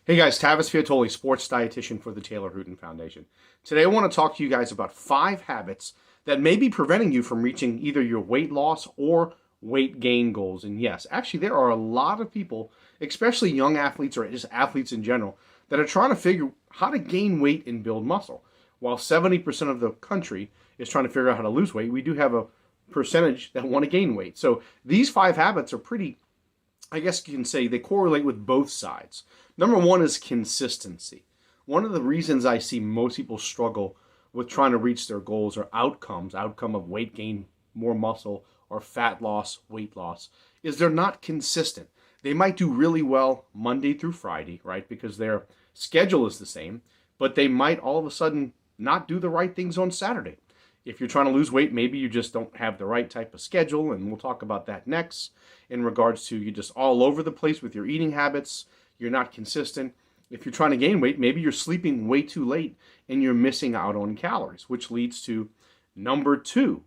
Hey guys, Tavis Piattoly, Sports Dietitian for the Taylor Hooten Foundation. Today I want to talk to you guys about 5 habits that may be preventing you from reaching either your weight loss or weight gain goals. And yes, actually there are a lot of people, especially young athletes or just athletes in general, that are trying to figure how to gain weight and build muscle. While 70% of the country is trying to figure out how to lose weight, we do have a percentage that want to gain weight. So these 5 habits are pretty, I guess you can say, they correlate with both sides. Number one is consistency. One of the reasons I see most people struggle with trying to reach their goals or outcome of weight gain, more muscle, or fat loss, weight loss, is they're not consistent. They might do really well Monday through Friday, right? Because their schedule is the same, but they might all of a sudden not do the right things on Saturday. If you're trying to lose weight, maybe you just don't have the right type of schedule, and we'll talk about that next in regards to you're just all over the place with your eating habits, you're not consistent. If you're trying to gain weight, maybe you're sleeping way too late and you're missing out on calories, which leads to number 2,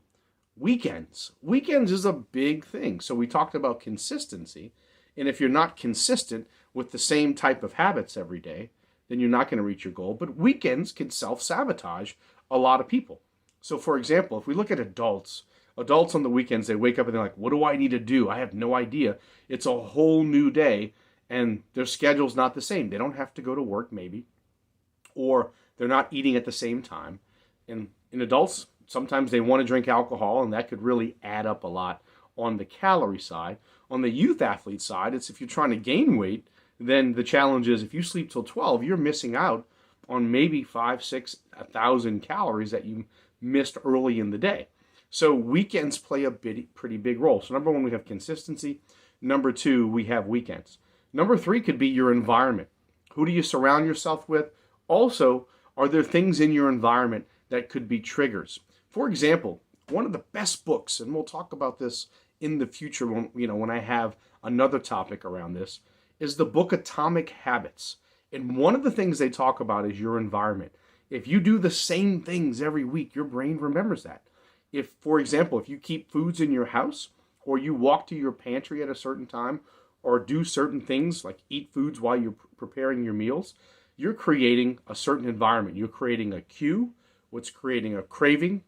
weekends. Weekends is a big thing. So we talked about consistency, and if you're not consistent with the same type of habits every day, then you're not going to reach your goal. But weekends can self-sabotage a lot of people. So for example, if we look at adults on the weekends, they wake up and they're like, what do I need to do? I have no idea. It's a whole new day and their schedule's not the same. They don't have to go to work maybe, or they're not eating at the same time. And in adults, sometimes they want to drink alcohol, and that could really add up a lot on the calorie side. On the youth athlete side, it's if you're trying to gain weight, then the challenge is if you sleep till 12, you're missing out on maybe 5, 6, 1,000 calories that you missed early in the day. So weekends play a pretty big role. So number 1, we have consistency. Number 2, we have weekends. Number 3 could be your environment. Who do you surround yourself with? Also, are there things in your environment that could be triggers? For example, one of the best books, and we'll talk about this in the future when I have another topic around this, is the book Atomic Habits. And one of the things they talk about is your environment. If you do the same things every week, your brain remembers that. If, for example, if you keep foods in your house, or you walk to your pantry at a certain time, or do certain things like eat foods while you're preparing your meals, you're creating a certain environment. You're creating a cue, what's creating a craving.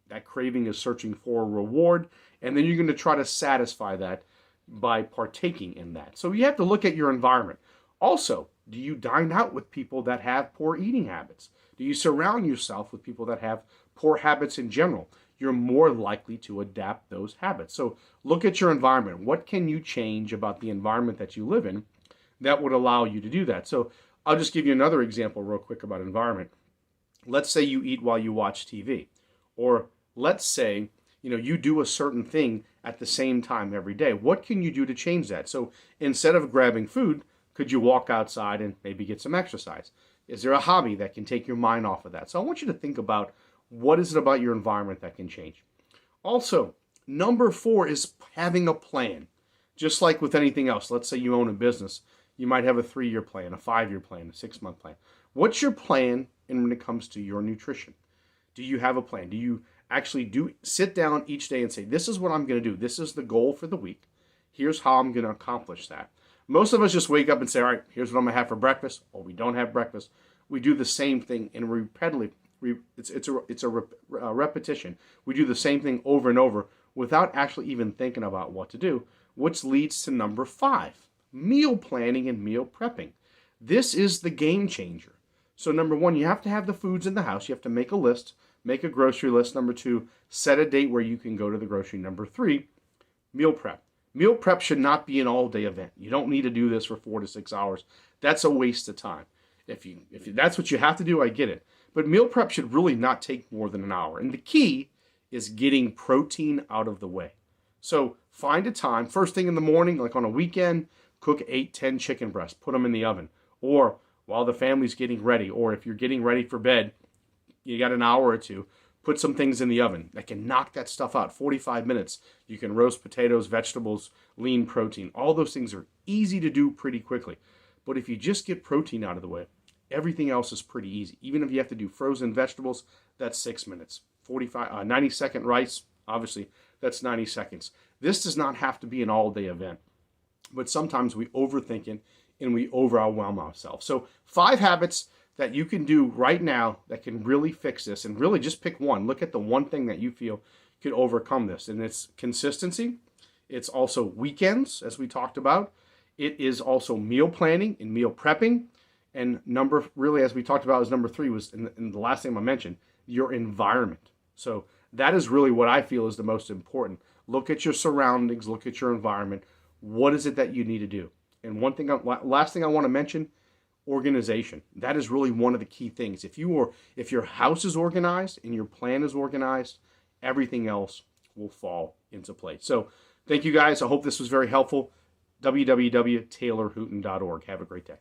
That craving is searching for a reward, and then you're going to try to satisfy that by partaking in that. So you have to look at your environment. Also, do you dine out with people that have poor eating habits? Do you surround yourself with people that have poor habits in general? You're more likely to adapt those habits. So look at your environment. What can you change about the environment that you live in that would allow you to do that? So I'll just give you another example real quick about environment. Let's say you eat while you watch TV, or let's say you do a certain thing at the same time every day. What can you do to change that? So instead of grabbing food, could you walk outside and maybe get some exercise? Is there a hobby that can take your mind off of that? So I want you to think about what is it about your environment that can change. Also, number 4 is having a plan. Just like with anything else, let's say you own a business, you might have a 3-year plan, a 5-year plan, a 6-month plan. What's your plan when it comes to your nutrition? Do you have a plan? Do you actually sit down each day and say, this is what I'm going to do. This is the goal for the week. Here's how I'm going to accomplish that. Most of us just wake up and say, all right, here's what I'm going to have for breakfast, or we don't have breakfast. We do the same thing and repeatedly. It's a repetition. We do the same thing over and over without actually even thinking about what to do, which leads to number 5, meal planning and meal prepping. This is the game changer. So number 1, you have to have the foods in the house. You have to make a list, make a grocery list. Number 2, set a date where you can go to the grocery. Number 3, meal prep. Meal prep should not be an all-day event. You don't need to do this for 4 to 6 hours. That's a waste of time. If that's what you have to do, I get it. But meal prep should really not take more than an hour. And the key is getting protein out of the way. So find a time, first thing in the morning, like on a weekend, cook 8, 10 chicken breasts, put them in the oven. Or while the family's getting ready, or if you're getting ready for bed, you got an hour or two, put some things in the oven that can knock that stuff out. 45 minutes. You can roast potatoes, vegetables, lean protein. All those things are easy to do pretty quickly. But if you just get protein out of the way, everything else is pretty easy. Even if you have to do frozen vegetables, that's 6 minutes. 90-second rice, obviously, that's 90 seconds. This does not have to be an all-day event. But sometimes we overthink it and we overwhelm ourselves. So 5 habits that you can do right now that can really fix this, and really just pick one. Look at the one thing that you feel could overcome this, and it's consistency. It's also weekends, as we talked about. It is also meal planning and meal prepping. And really, as we talked about, as number 3 was, and the last thing I mentioned, your environment. So that is really what I feel is the most important. Look at your surroundings, look at your environment. What is it that you need to do? And last thing I want to mention, organization. That is really one of the key things. If your house is organized and your plan is organized, everything else will fall into place. So thank you guys. I hope this was very helpful. www.taylorhooten.org. Have a great day.